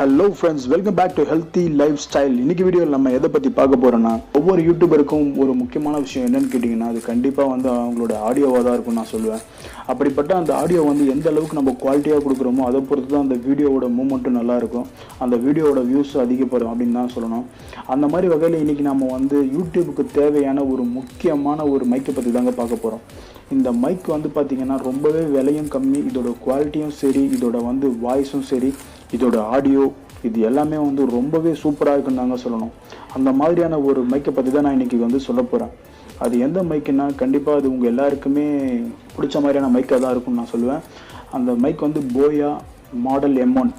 Hello friends, welcome back to healthy lifestyle. இன்னைக்கு வீடியோவில் நம்ம எதை பற்றி பார்க்க போகிறோன்னா, ஒவ்வொரு யூடியூபருக்கும் ஒரு முக்கியமான விஷயம் என்னன்னு கேட்டிங்கன்னா, அது கண்டிப்பாக அவங்களோட ஆடியோவாக தான் இருக்கும்னு நான் சொல்லுவேன். அப்படிப்பட்ட அந்த ஆடியோ எந்த அளவுக்கு நம்ம குவாலிட்டியாக கொடுக்குறோமோ அதை பொறுத்து தான் அந்த வீடியோவோட மூமெண்ட்டும் நல்லாயிருக்கும், அந்த வீடியோவோட வியூஸ் அதிகப்படும் அப்படின்னு தான் சொல்லணும். அந்த மாதிரி வகையில் இன்றைக்கி நம்ம யூடியூபுக்கு தேவையான ஒரு முக்கியமான ஒரு மைக்கை பற்றி தாங்க பார்க்க போகிறோம். இந்த மைக் பார்த்திங்கன்னா ரொம்பவே விலையும் கம்மி, இதோட குவாலிட்டியும் சரி, இதோட வாய்ஸும் சரி, இதோட ஆடியோ இது எல்லாமே ரொம்பவே சூப்பராக இருக்குன்னு தாங்க சொல்லணும். அந்த மாதிரியான ஒரு மைக்கை பற்றி தான் நான் இன்றைக்கி சொல்ல போகிறேன். அது எந்த மைக்குன்னா கண்டிப்பாக அது உங்கள் எல்லாருக்குமே பிடிச்ச மாதிரியான மைக்காக தான் இருக்கும்னு நான் சொல்லுவேன். அந்த மைக் போயா மாடல் M1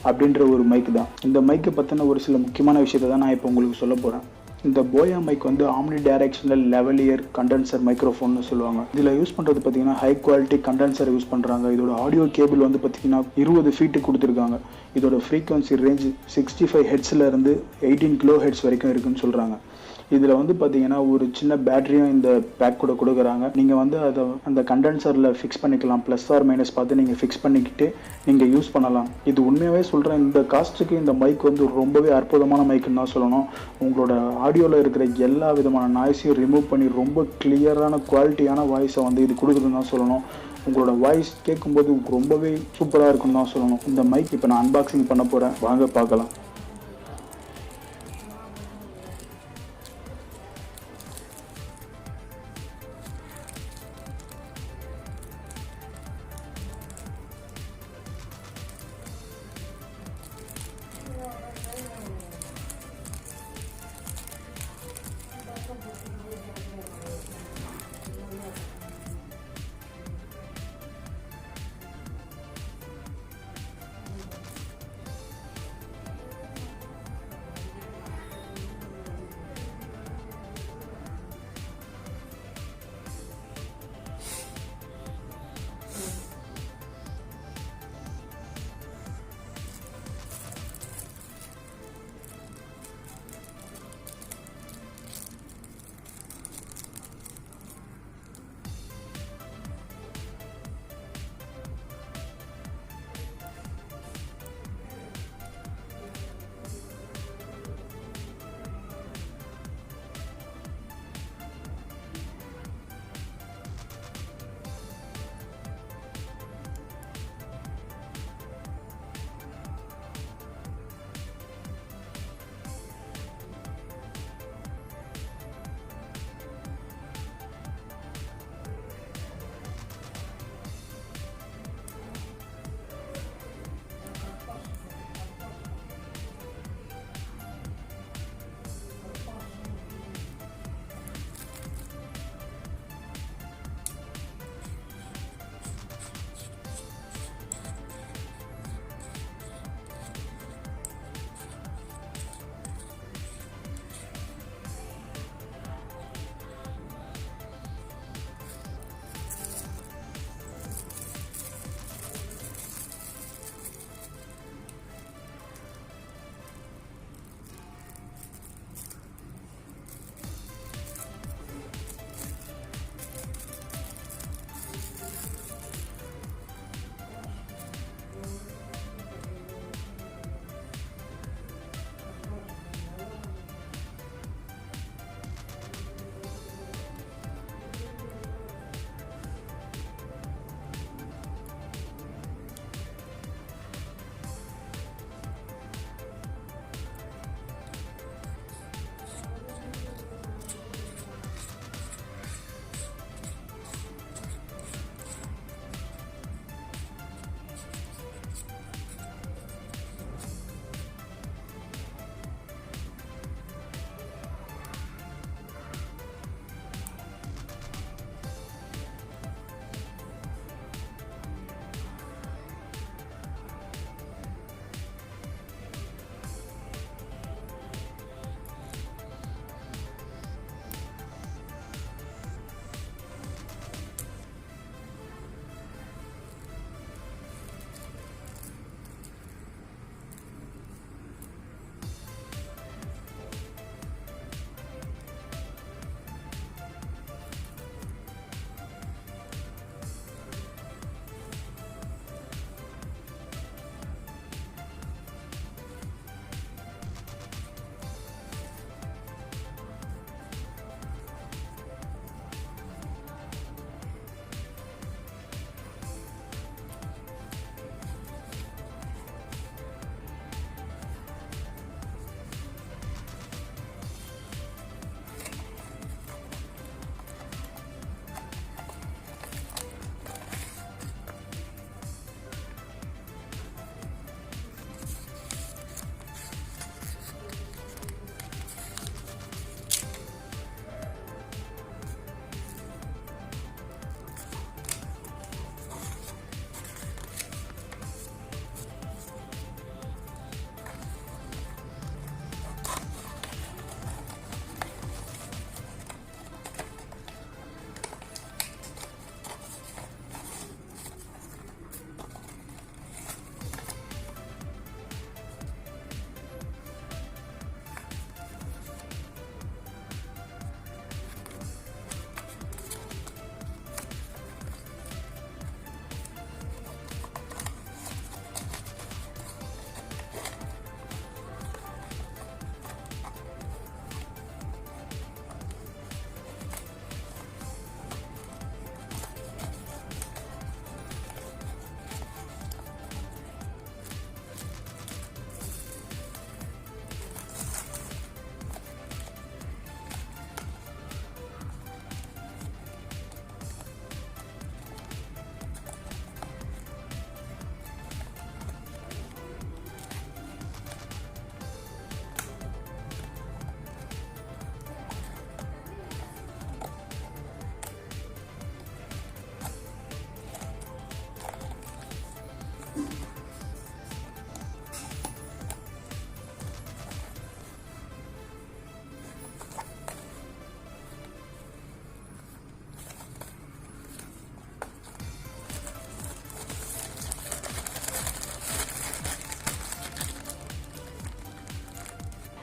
அப்படின்ற ஒரு மைக் தான். இந்த மைக்கை பற்றின ஒரு சில முக்கியமான விஷயத்தை தான் நான் இப்போ உங்களுக்கு சொல்ல போகிறேன். இந்த போயா மைக் Omnidirectional lavalier கண்டென்சர் மைக்ரோஃபோன்னு சொல்லுவாங்க. இதில் யூஸ் பண்ணுறது பார்த்தீங்கன்னா ஹை குவாலிட்டி கண்டென்சர் யூஸ் பண்ணுறாங்க. இதோட ஆடியோ கேபிள் பார்த்தீங்கன்னா 20 ஃபீட்டு கொடுத்துருக்காங்க. இதோட ஃப்ரீக்வன்சி ரேஞ்ச் 65 ஹெட்ஸ்லேருந்து 18 கிலோ ஹெட்ஸ் வரைக்கும் இருக்குன்னு சொல்கிறாங்க. இதில் பார்த்தீங்கன்னா ஒரு சின்ன பேட்டரியும் இந்த பேக் கூட கொடுக்குறாங்க. நீங்கள் அதை அந்த கண்டென்சரில் ஃபிக்ஸ் பண்ணிக்கலாம். ப்ளஸ் ஆர் மைனஸ் பார்த்து நீங்கள் ஃபிக்ஸ் பண்ணிக்கிட்டு நீங்கள் யூஸ் பண்ணலாம். இது உண்மையாகவே சொல்கிறேன், இந்த காஸ்ட்டுக்கு இந்த மைக் ரொம்பவே அற்புதமான மைக்குன்னு தான் சொல்லணும். உங்களோட ஆடியோவில் இருக்கிற எல்லா விதமான நாய்ஸையும் ரிமூவ் பண்ணி ரொம்ப கிளியரான குவாலிட்டியான வாய்ஸை இது கொடுக்குதுன்னு தான் சொல்லணும். உங்களோட வாய்ஸ் கேட்கும்போது ரொம்பவே சூப்பராக இருக்குன்னு தான் சொல்லணும். இந்த மைக் இப்போ நான் அன்பாக்சிங் பண்ண போகிறேன், வாங்க பார்க்கலாம்.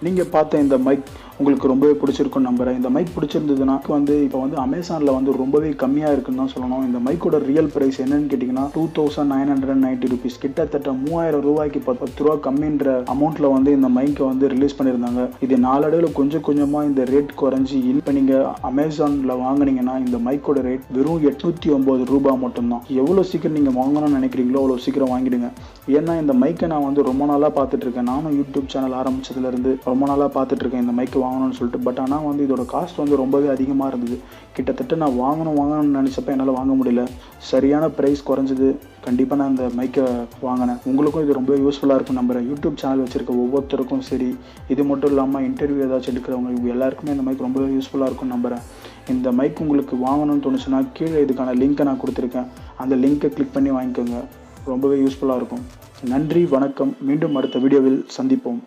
நீங்கள் பார்த்த இந்த மைக் உங்களுக்கு ரொம்பவே பிடிச்சிருக்குன்னு நம்புகிறேன். இந்த மைக் பிடிச்சிருந்ததுன்னா இப்போ வந்து அமேசானில் வந்து ரொம்பவே கம்மியாக இருக்குன்னு தான் சொல்லணும். இந்த மைக்கோட ரியல் ப்ரைஸ் என்னன்னு கேட்டிங்கன்னா 2990 ரூபீஸ், கிட்டத்தட்ட 3000 ரூபாய்க்கு 10 ரூபா கம்மின்ற அமௌண்ட்டில் வந்து இந்த மைக்கை வந்து ரிலீஸ் பண்ணியிருந்தாங்க. இது நாளடைவில் கொஞ்சம் கொஞ்சமாக இந்த ரேட் குறைஞ்சி இப்போ நீங்கள் அமேசானில் வாங்கினீங்கன்னா இந்த மைக்கோட ரேட் வெறும் 809 ரூபாய் மட்டும்தான். எவ்வளோ சீக்கிரம் நீங்கள் வாங்கணும்னு நினைக்கிறீங்களோ அவ்வளோ சீக்கிரம் வாங்கிடுங்க. ஏன்னா இந்த மைக்கை நான் வந்து ரொம்ப நாளாக பார்த்துட்ருக்கேன். நானும் யூடியூப் சேனல் ஆரம்பிச்சதுலேருந்து ரொம்ப நாளாக பார்த்துட்ருக்கேன் இந்த மைக்கை வாங்கணும்னு சொல்லிட்டு. பட் ஆனால் வந்து இதோட காஸ்ட் வந்து ரொம்பவே அதிகமாக இருந்தது. கிட்டத்தட்ட நான் வாங்கணும்னு நினச்சப்ப என்னால் வாங்க முடியல. சரியான ப்ரைஸ் குறைஞ்சது, கண்டிப்பாக நான் இந்த மைக்கை வாங்கினேன். உங்களுக்கும் இது ரொம்ப யூஸ்ஃபுல்லாக இருக்கும் நம்புகிறேன். யூடியூப் சேனல் வச்சுருக்க ஒவ்வொருத்தருக்கும் சரி, இது மட்டும் இல்லாமல் இன்டர்வியூ ஏதாச்சும் எடுக்கிறவங்க இவங்க எல்லாருக்குமே இந்த மைக் ரொம்பவே யூஸ்ஃபுல்லாக இருக்கும் நம்புகிறேன். இந்த மைக் உங்களுக்கு வாங்கணும்னு தோணுச்சுன்னா கீழே இதுக்கான லிங்க்கை நான் கொடுத்துருக்கேன். அந்த லிங்க்கை கிளிக் பண்ணி வாங்கிக்கோங்க. ரொம்பவே யூஸ்ஃபுல்லாக இருக்கும். நன்றி, வணக்கம். மீண்டும் அடுத்த வீடியோவில் சந்திப்போம்.